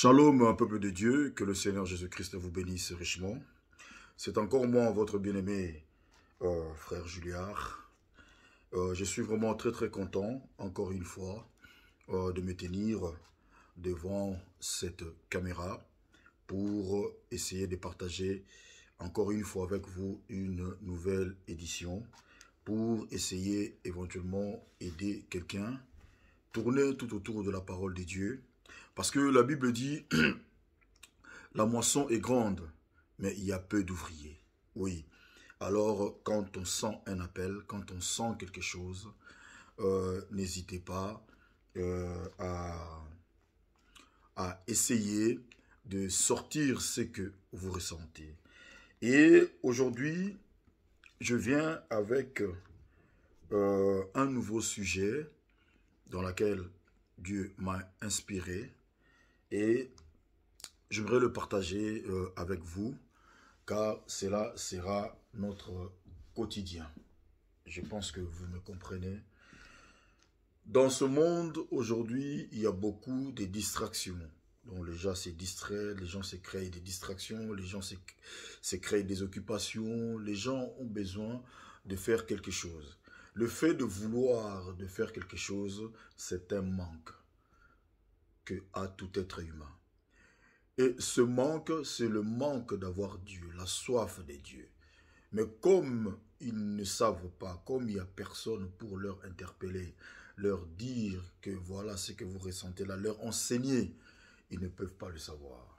Shalom, peuple de Dieu, que le Seigneur Jésus-Christ vous bénisse richement. C'est encore moi, votre bien-aimé frère Juliard. Je suis vraiment très content, encore une fois, de me tenir devant cette caméra pour essayer de partager encore une fois avec vous une nouvelle édition, pour essayer éventuellement aider quelqu'un, tourner tout autour de la parole de Dieu. Parce que la Bible dit, la moisson est grande, mais il y a peu d'ouvriers. Oui, alors quand on sent un appel, quand on sent quelque chose, n'hésitez pas à essayer de sortir ce que vous ressentez. Et aujourd'hui, je viens avec un nouveau sujet dans lequel Dieu m'a inspiré. Et j'aimerais le partager avec vous, car cela sera notre quotidien. Je pense que vous me comprenez. Dans ce monde, aujourd'hui, il y a beaucoup de distractions. Donc les gens se distraient, les gens se créent des distractions, les gens se créent des occupations, les gens ont besoin de faire quelque chose. Le fait de vouloir de faire quelque chose, c'est un manque que a tout être humain. Et ce manque, c'est le manque d'avoir Dieu, la soif de Dieu. Mais comme ils ne savent pas, comme il n'y a personne pour leur interpeller, leur dire que voilà ce que vous ressentez là, leur enseigner, ils ne peuvent pas le savoir.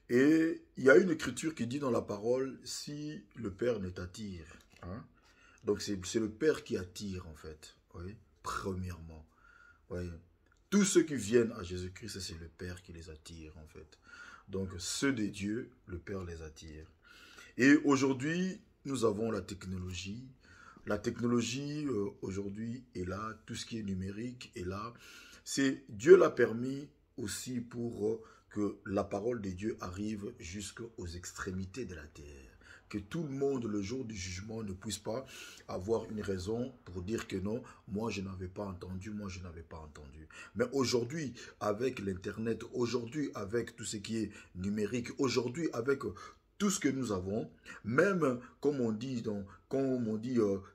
Et il y a une écriture qui dit dans la parole, si le Père ne t'attire, hein? Donc c'est le Père qui attire en fait, oui, premièrement. Oui. Tous ceux qui viennent à Jésus-Christ, c'est le Père qui les attire en fait. Donc ceux de Dieu, le Père les attire. Et aujourd'hui, nous avons la technologie. La technologie aujourd'hui est là, tout ce qui est numérique est là. Dieu l'a permis aussi pour que la parole de Dieu arrive jusqu'aux extrémités de la terre. Que tout le monde, le jour du jugement, ne puisse pas avoir une raison pour dire que non, moi je n'avais pas entendu, moi je n'avais pas entendu. Mais aujourd'hui, avec l'Internet, aujourd'hui avec tout ce qui est numérique, aujourd'hui avec tout ce que nous avons, même comme on dit, tout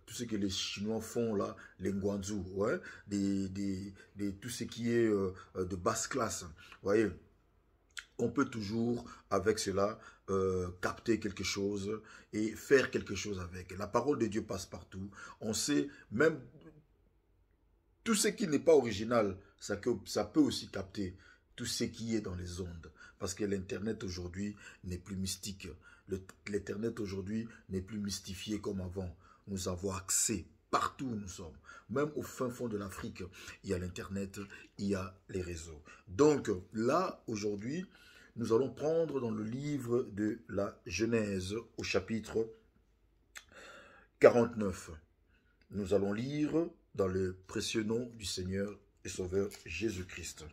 ce que les Chinois font là, les guanzu, ouais, tout ce qui est de basse classe, vous voyez, on peut toujours, avec cela, capter quelque chose et faire quelque chose avec. La parole de Dieu passe partout. On sait, même tout ce qui n'est pas original, ça peut aussi capter tout ce qui est dans les ondes. Parce que l'Internet aujourd'hui n'est plus mystique. L'Internet aujourd'hui n'est plus mystifié comme avant. Nous avons accès partout où nous sommes. Même au fin fond de l'Afrique, il y a l'Internet, il y a les réseaux. Donc là, aujourd'hui, nous allons prendre dans le livre de la Genèse au chapitre 49. Nous allons lire dans le précieux nom du Seigneur et Sauveur Jésus-Christ.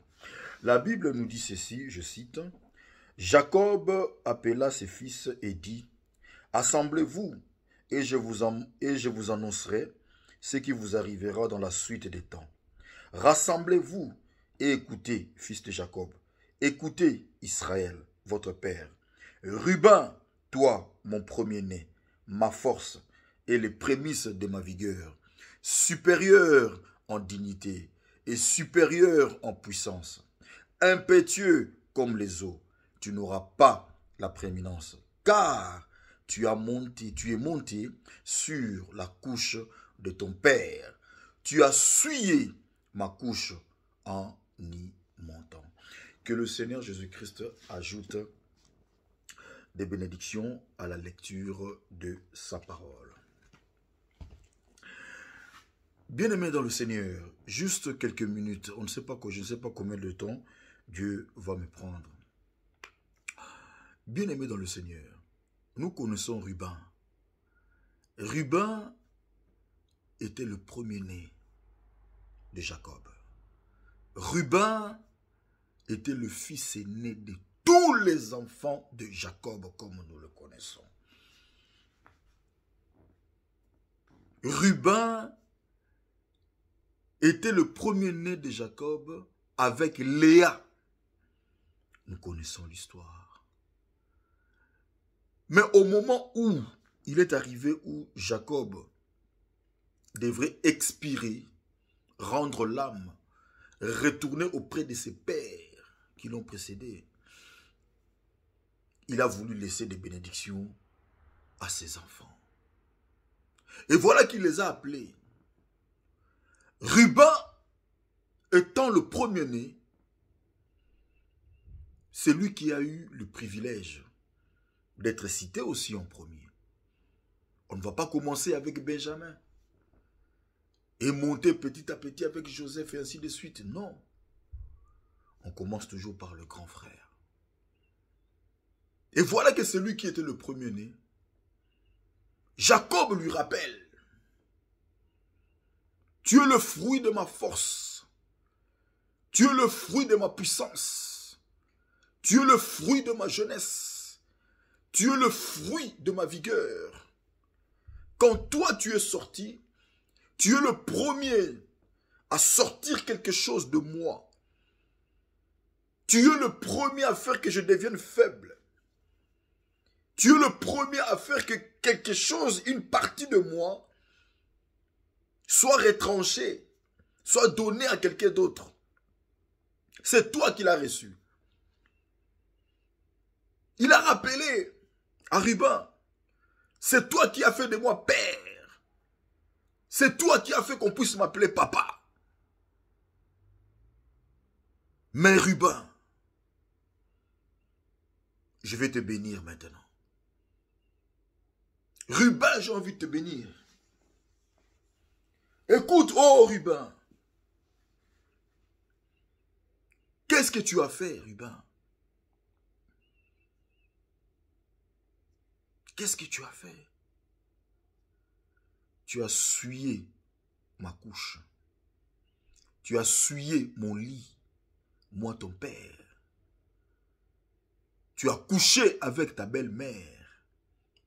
La Bible nous dit ceci, je cite, « Jacob appela ses fils et dit, « Assemblez-vous et je vous annoncerai ce qui vous arrivera dans la suite des temps. Rassemblez-vous et écoutez, fils de Jacob. Écoutez, Israël, votre père. Ruben, toi, mon premier-né, ma force et les prémices de ma vigueur, supérieur en dignité et supérieur en puissance, impétueux comme les eaux, tu n'auras pas la prééminence, car tu es monté sur la couche de ton père. Tu as souillé ma couche en y montant. » Que le Seigneur Jésus-Christ ajoute des bénédictions à la lecture de sa parole. Bien-aimés dans le Seigneur, juste quelques minutes, je ne sais pas combien de temps Dieu va me prendre. Bien-aimés dans le Seigneur, nous connaissons Ruben. Ruben était le premier-né de Jacob. Ruben était le fils aîné de tous les enfants de Jacob comme nous le connaissons. Ruben était le premier-né de Jacob avec Léa. Nous connaissons l'histoire. Mais au moment où il est arrivé, où Jacob devrait expirer, rendre l'âme, retourner auprès de ses pères qui l'ont précédé, il a voulu laisser des bénédictions à ses enfants. Et voilà qu'il les a appelés. Ruben, étant le premier-né, c'est lui qui a eu le privilège d'être cité aussi en premier. On ne va pas commencer avec Benjamin et monter petit à petit avec Joseph et ainsi de suite. Non. On commence toujours par le grand frère. Et voilà que celui qui était le premier-né, Jacob lui rappelle: tu es le fruit de ma force. Tu es le fruit de ma puissance. Tu es le fruit de ma jeunesse. Tu es le fruit de ma vigueur. Quand toi tu es sorti, tu es le premier à sortir quelque chose de moi. Tu es le premier à faire que je devienne faible. Tu es le premier à faire que quelque chose, une partie de moi, soit retranchée, soit donnée à quelqu'un d'autre. C'est toi qui l'as reçu. Il a rappelé à Ruben: c'est toi qui as fait de moi père. C'est toi qui as fait qu'on puisse m'appeler papa. Mais Ruben, je vais te bénir maintenant. Ruben, j'ai envie de te bénir. Écoute, oh Ruben. Qu'est-ce que tu as fait, Ruben? Qu'est-ce que tu as fait? Tu as souillé ma couche. Tu as souillé mon lit, moi ton père. Tu as couché avec ta belle-mère,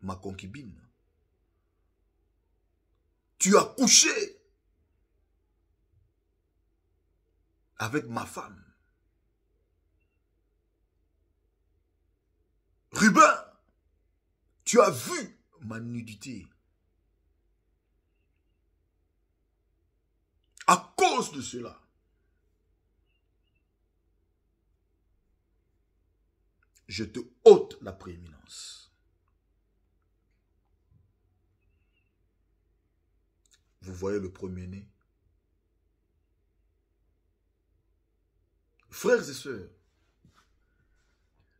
ma concubine. Tu as couché avec ma femme. Ruben, tu as vu ma nudité. À cause de cela, je te ôte la prééminence. Vous voyez le premier-né? Frères et sœurs,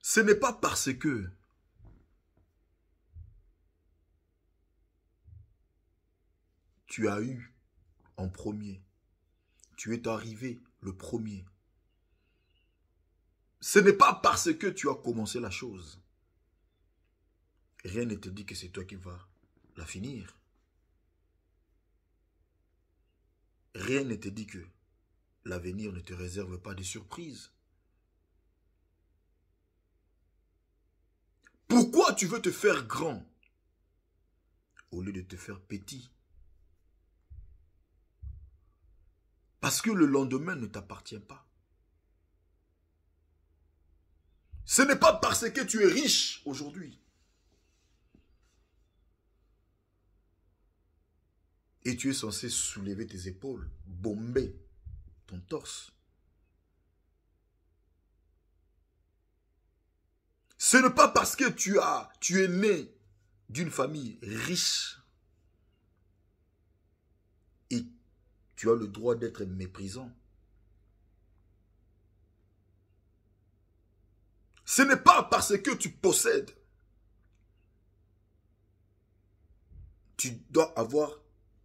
ce n'est pas parce que tu as eu en premier, tu es arrivé le premier. Ce n'est pas parce que tu as commencé la chose. Rien ne te dit que c'est toi qui vas la finir. Rien ne te dit que l'avenir ne te réserve pas de surprises. Pourquoi tu veux te faire grand au lieu de te faire petit? Parce que le lendemain ne t'appartient pas. Ce n'est pas parce que tu es riche aujourd'hui et tu es censé soulever tes épaules, bomber ton torse. Ce n'est pas parce que tu es né d'une famille riche et tu as le droit d'être méprisant. Ce n'est pas parce que tu possèdes. Tu dois avoir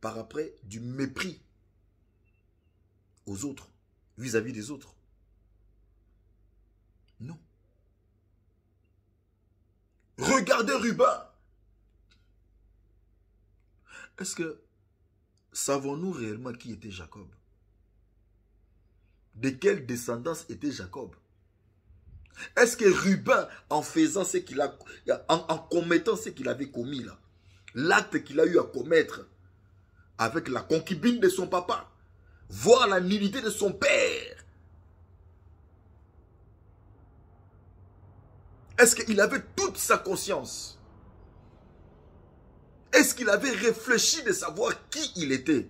par après du mépris aux autres, vis-à-vis des autres. Non. Regardez Ruben. Est-ce que savons-nous réellement qui était Jacob? De quelle descendance était Jacob? Est-ce que Ruben, en faisant ce qu'il a, en commettant ce qu'il avait commis là, l'acte qu'il a eu à commettre avec la concubine de son papa, voir la nullité de son père, Est-ce qu'il avait toute sa conscience? Est-ce qu'il avait réfléchi de savoir qui il était?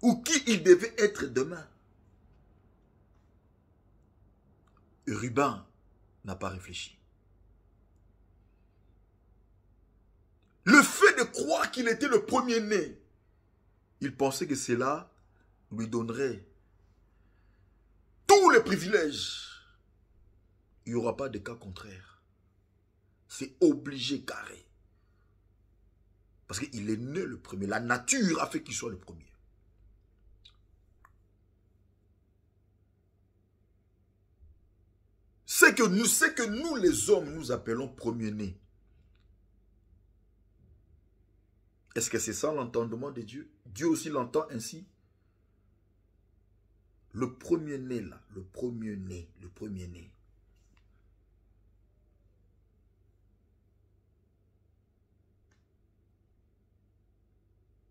Ou qui il devait être demain? Ruben n'a pas réfléchi. Le fait de croire qu'il était le premier-né, il pensait que cela lui donnerait tous les privilèges. Il n'y aura pas de cas contraire. C'est obligé, carré. Parce qu'il est né le premier. La nature a fait qu'il soit le premier. C'est que nous les hommes, nous appelons premier-né. Est-ce que c'est ça l'entendement de Dieu? Dieu aussi l'entend ainsi. Le premier-né là, le premier-né.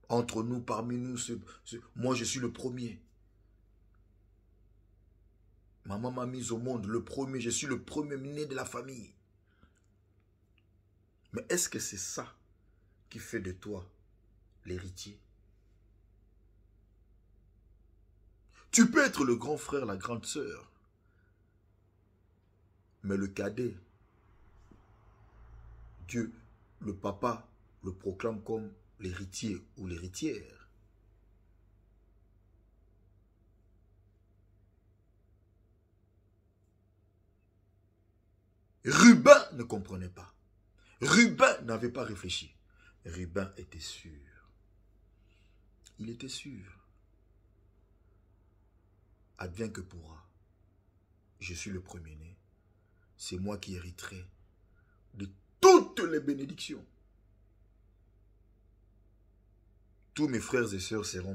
Entre nous, parmi nous, moi je suis le premier. Maman m'a mis au monde, le premier, je suis le premier-né de la famille. Mais est-ce que c'est ça qui fait de toi l'héritier? Tu peux être le grand frère, la grande sœur, mais le cadet, Dieu, le papa, le proclame comme l'héritier ou l'héritière. Ruben ne comprenait pas. Ruben n'avait pas réfléchi. Ruben était sûr. Il était sûr. Advienne que pourra. Je suis le premier-né. C'est moi qui hériterai de toutes les bénédictions. Tous mes frères et sœurs seront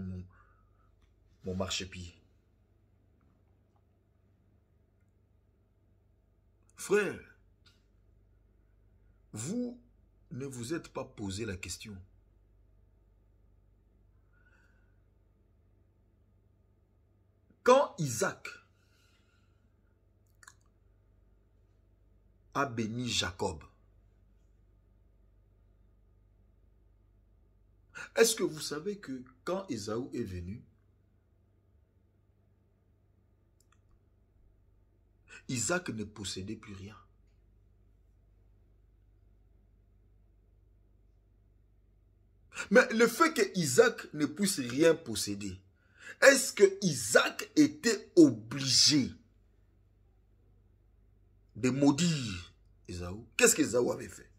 mon marchepied. Frère, vous ne vous êtes pas posé la question. Quand Isaac a béni Jacob, est-ce que vous savez que quand Ésaü est venu, Isaac ne possédait plus rien. Mais le fait que Isaac ne puisse rien posséder, est-ce que Isaac était obligé de maudire Ésaü? Qu'est-ce qu'Ésaü avait fait?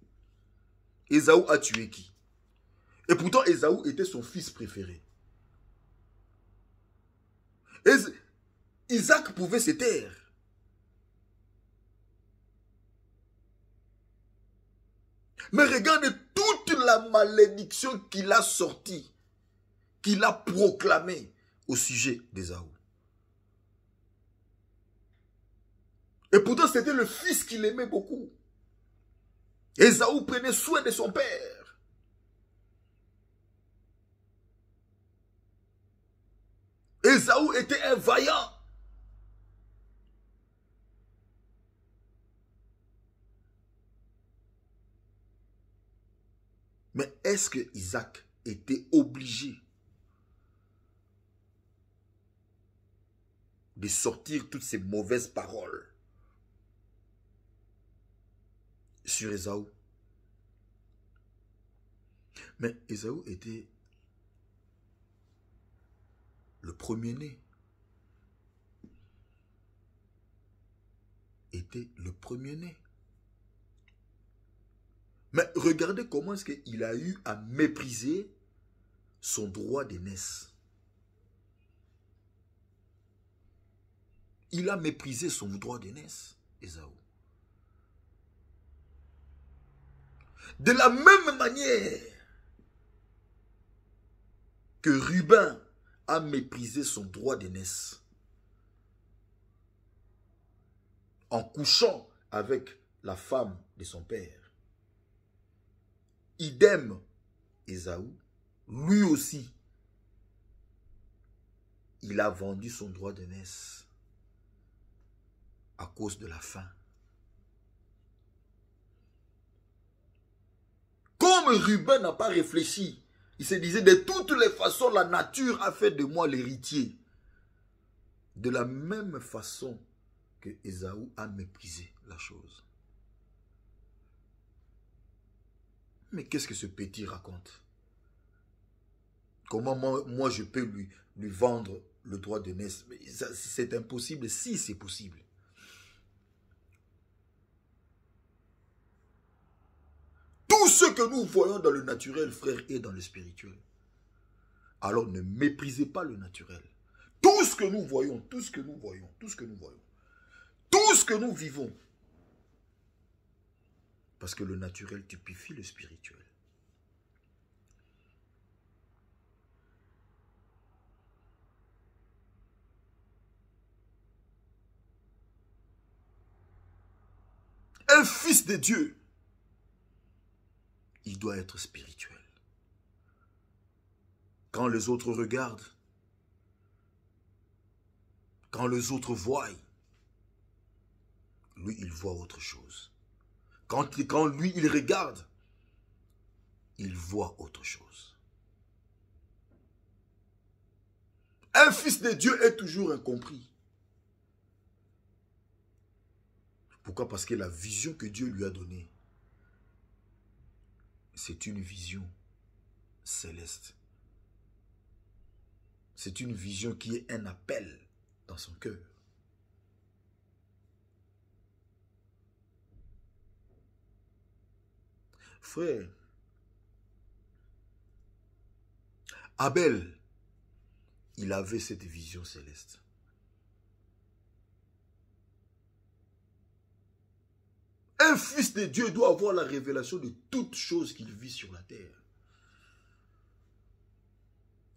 Ésaü a tué qui? Et pourtant Ésaü était son fils préféré. Isaac pouvait se taire. Mais regarde toute la malédiction qu'il a sortie, qu'il a proclamée au sujet d'Ésaü. Et pourtant, c'était le fils qu'il aimait beaucoup. Ésaü prenait soin de son père. Ésaü était un vaillant. Mais est-ce que Isaac était obligé de sortir toutes ces mauvaises paroles sur Ésaü? Mais Ésaü était le premier-né. Était le premier-né. Mais regardez comment est-ce qu'il a eu à mépriser son droit d'aînesse. Il a méprisé son droit d'aînesse, Ésaü. De la même manière que Ruben a méprisé son droit d'aînesse en couchant avec la femme de son père. Idem, Ésaü, lui aussi, il a vendu son droit d'aînesse à cause de la faim. Ruben n'a pas réfléchi. Il se disait, de toutes les façons, la nature a fait de moi l'héritier. De la même façon que Ésaü a méprisé la chose. Mais qu'est-ce que ce petit raconte? Comment moi je peux lui vendre le droit de naissance? C'est impossible si c'est possible. Tout ce que nous voyons dans le naturel, frère, est dans le spirituel. Alors ne méprisez pas le naturel. Tout ce que nous voyons, tout ce que nous voyons, tout ce que nous voyons, tout ce que nous vivons. Parce que le naturel typifie le spirituel. Un fils de Dieu, il doit être spirituel. Quand les autres regardent, quand les autres voient, lui, il voit autre chose. Quand lui, il regarde, il voit autre chose. Un fils de Dieu est toujours incompris. Pourquoi? Parce que la vision que Dieu lui a donnée, c'est une vision céleste. C'est une vision qui est un appel dans son cœur. Frère, Abel, il avait cette vision céleste. Un fils de Dieu doit avoir la révélation de toutes choses qu'il vit sur la terre.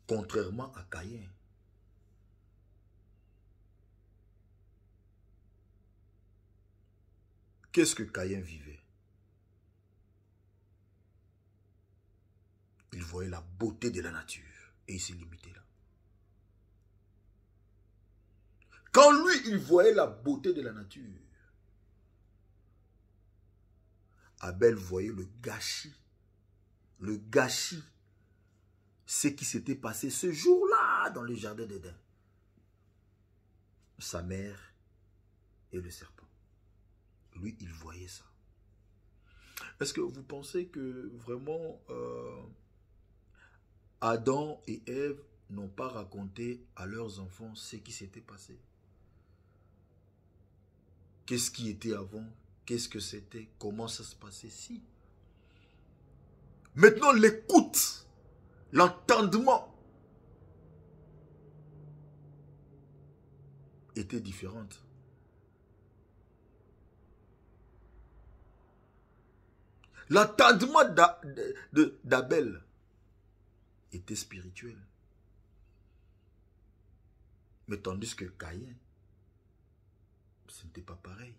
Contrairement à Caïn. Qu'est-ce que Caïn vivait? Il voyait la beauté de la nature et il s'est limité là. Quand lui, il voyait la beauté de la nature, Abel voyait le gâchis. Le gâchis. Ce qui s'était passé ce jour-là dans le jardin d'Éden. Sa mère et le serpent. Lui, il voyait ça. Est-ce que vous pensez que vraiment Adam et Ève n'ont pas raconté à leurs enfants ce qui s'était passé? Qu'est-ce qui était avant? Qu'est-ce que c'était? Comment ça se passait? Si. Maintenant, l'écoute, l'entendement était différente. L'entendement d'Abel était spirituel. Mais tandis que Caïn, ce n'était pas pareil.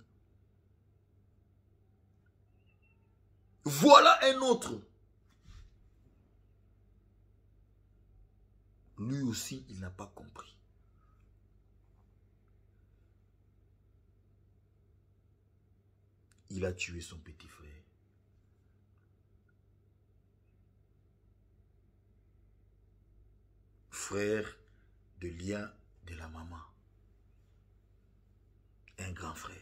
Voilà un autre. Lui aussi, il n'a pas compris. Il a tué son petit frère. Frère de lien de la maman. Un grand frère.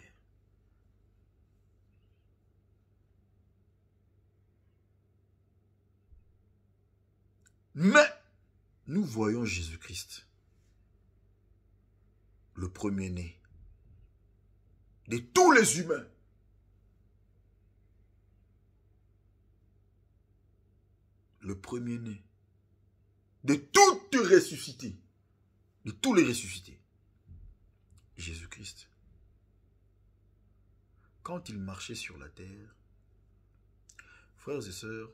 Mais nous voyons Jésus-Christ, le premier-né de tous les humains. Le premier-né de toutes ressuscités, de tous les ressuscités. Jésus-Christ. Quand il marchait sur la terre, frères et sœurs,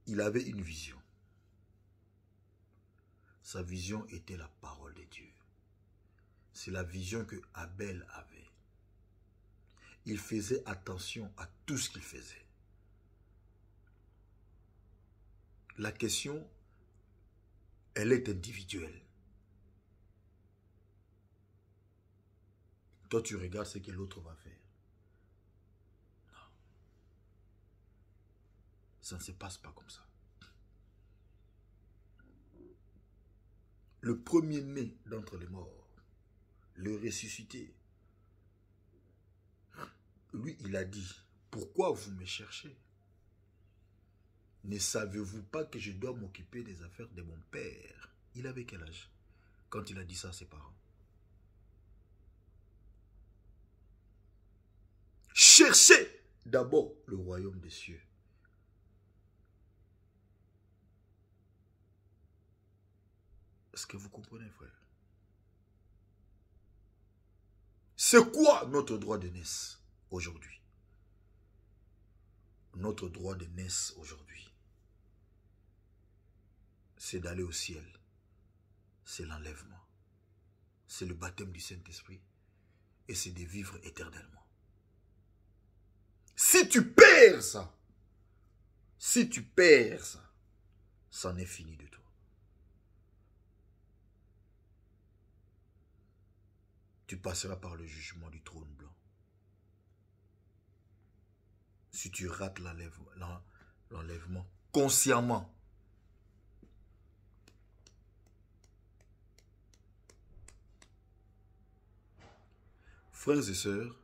il avait une vision. Sa vision était la parole de Dieu. C'est la vision que Abel avait. Il faisait attention à tout ce qu'il faisait. La question, elle est individuelle. Toi, tu regardes ce que l'autre va faire. Ça ne se passe pas comme ça. Le premier-né d'entre les morts, le ressuscité, lui, il a dit, pourquoi vous me cherchez? Ne savez-vous pas que je dois m'occuper des affaires de mon père? Il avait quel âge quand il a dit ça à ses parents? Cherchez d'abord le royaume des cieux. Est-ce que vous comprenez, frère? C'est quoi notre droit de naissance aujourd'hui? Notre droit de naissance aujourd'hui, c'est d'aller au ciel. C'est l'enlèvement. C'est le baptême du Saint-Esprit. Et c'est de vivre éternellement. Si tu perds ça, c'en est fini de toi. Tu passeras par le jugement du trône blanc. Si tu rates l'enlèvement consciemment. Frères et sœurs,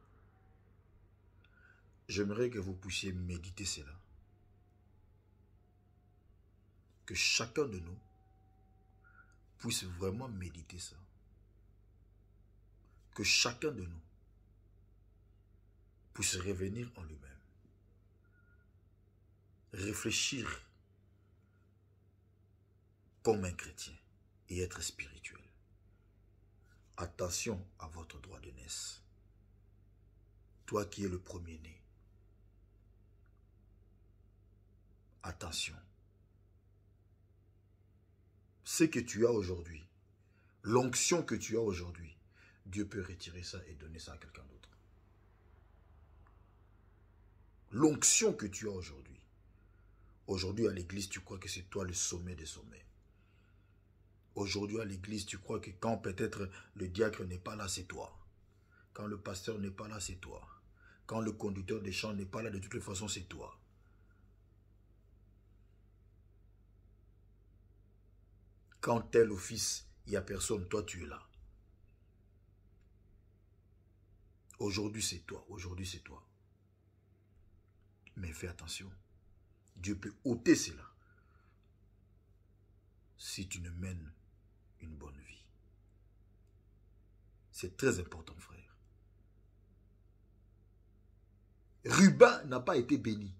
j'aimerais que vous puissiez méditer cela. Que chacun de nous puisse vraiment méditer ça. Que chacun de nous puisse revenir en lui-même. Réfléchir comme un chrétien et être spirituel. Attention à votre droit de naissance. Toi qui es le premier-né. Attention. Ce que tu as aujourd'hui, l'onction que tu as aujourd'hui, Dieu peut retirer ça et donner ça à quelqu'un d'autre. L'onction que tu as aujourd'hui. Aujourd'hui à l'église, tu crois que c'est toi le sommet des sommets. Aujourd'hui à l'église, tu crois que quand peut-être le diacre n'est pas là, c'est toi. Quand le pasteur n'est pas là, c'est toi. Quand le conducteur des chants n'est pas là, de toute façon, c'est toi. Quand tel office, il n'y a personne, toi tu es là. Aujourd'hui c'est toi, aujourd'hui c'est toi. Mais fais attention, Dieu peut ôter cela si tu ne mènes une bonne vie. C'est très important, frère. Ruben n'a pas été béni.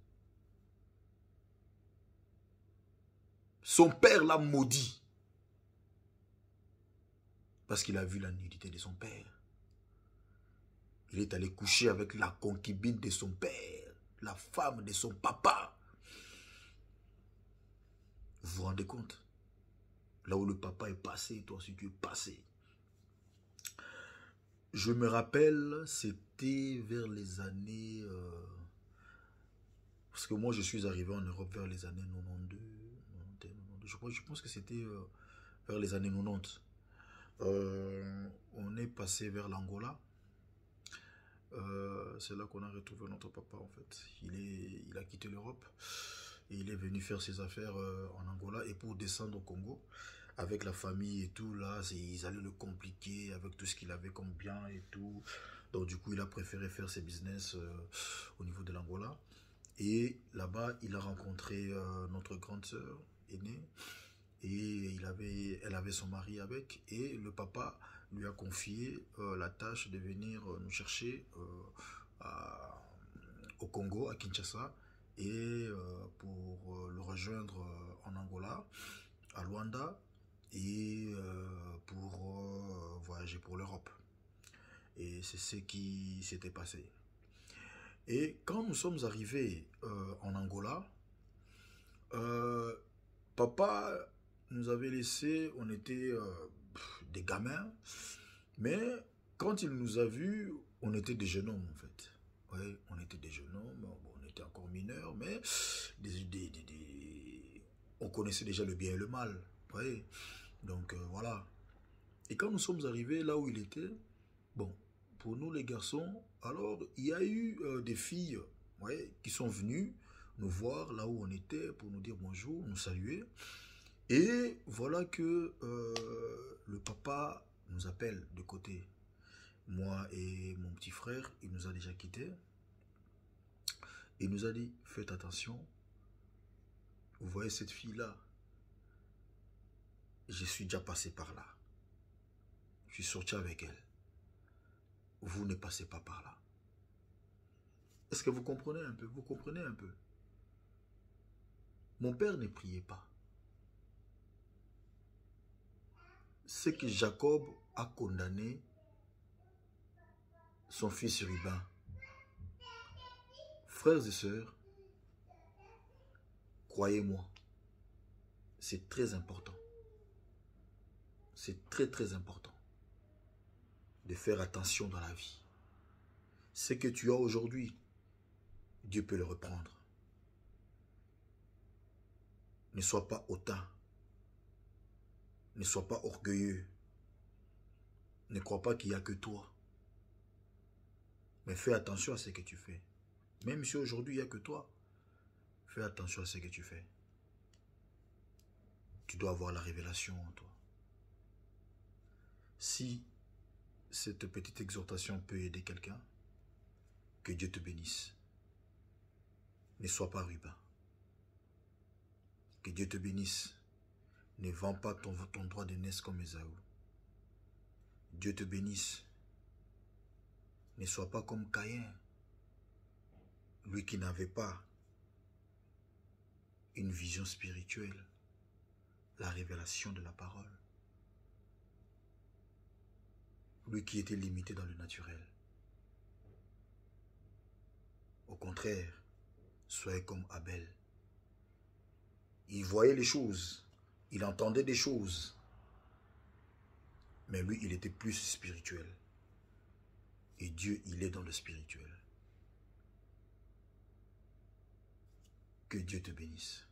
Son père l'a maudit. Parce qu'il a vu la nudité de son père. Il est allé coucher avec la concubine de son père, la femme de son papa. Vous vous rendez compte? Là où le papa est passé, toi aussi tu es passé. Je me rappelle, c'était vers les années... parce que moi je suis arrivé en Europe vers les années 92. 92 je pense que c'était vers les années 90. On est passé vers l'Angola. C'est là qu'on a retrouvé notre papa en fait. Il a quitté l'Europe et il est venu faire ses affaires en Angola et pour descendre au Congo avec la famille et tout là, ils allaient le compliquer avec tout ce qu'il avait comme bien et tout. Donc du coup il a préféré faire ses business au niveau de l'Angola et là-bas il a rencontré notre grande sœur aînée et elle avait son mari avec et le papa lui a confié la tâche de venir nous chercher au Congo, à Kinshasa, et pour le rejoindre en Angola, à Luanda, et pour voyager pour l'Europe. Et c'est ce qui s'était passé. Et quand nous sommes arrivés en Angola, papa nous avait laissé, on était des gamins, mais quand il nous a vus, on était des jeunes hommes en fait. Oui, on était des jeunes hommes, bon, on était encore mineurs, mais on connaissait déjà le bien et le mal. Oui. Donc voilà. Et quand nous sommes arrivés là où il était, bon, pour nous les garçons, alors il y a eu des filles qui sont venues nous voir là où on était, pour nous dire bonjour, nous saluer. Et voilà que le papa nous appelle de côté. Moi et mon petit frère, il nous a déjà quittés. Il nous a dit, faites attention. Vous voyez cette fille-là, je suis déjà passé par là. Je suis sorti avec elle. Vous ne passez pas par là. Est-ce que vous comprenez un peu? Vous comprenez un peu? Mon père ne priait pas. Ce que Jacob a condamné son fils Ruben. Frères et sœurs, croyez-moi, c'est très important. C'est très très important de faire attention dans la vie. Ce que tu as aujourd'hui, Dieu peut le reprendre. Ne sois pas hautain. Ne sois pas orgueilleux. Ne crois pas qu'il n'y a que toi. Mais fais attention à ce que tu fais. Même si aujourd'hui il n'y a que toi, fais attention à ce que tu fais. Tu dois avoir la révélation en toi. Si cette petite exhortation peut aider quelqu'un, que Dieu te bénisse. Ne sois pas Ruben. Que Dieu te bénisse. Ne vends pas ton droit de naissance comme Ésaü. Dieu te bénisse. Ne sois pas comme Caïn. Lui qui n'avait pas une vision spirituelle, la révélation de la parole. Lui qui était limité dans le naturel. Au contraire, soyez comme Abel. Il voyait les choses, il entendait des choses, mais lui, il était plus spirituel. Et Dieu, il est dans le spirituel. Que Dieu te bénisse.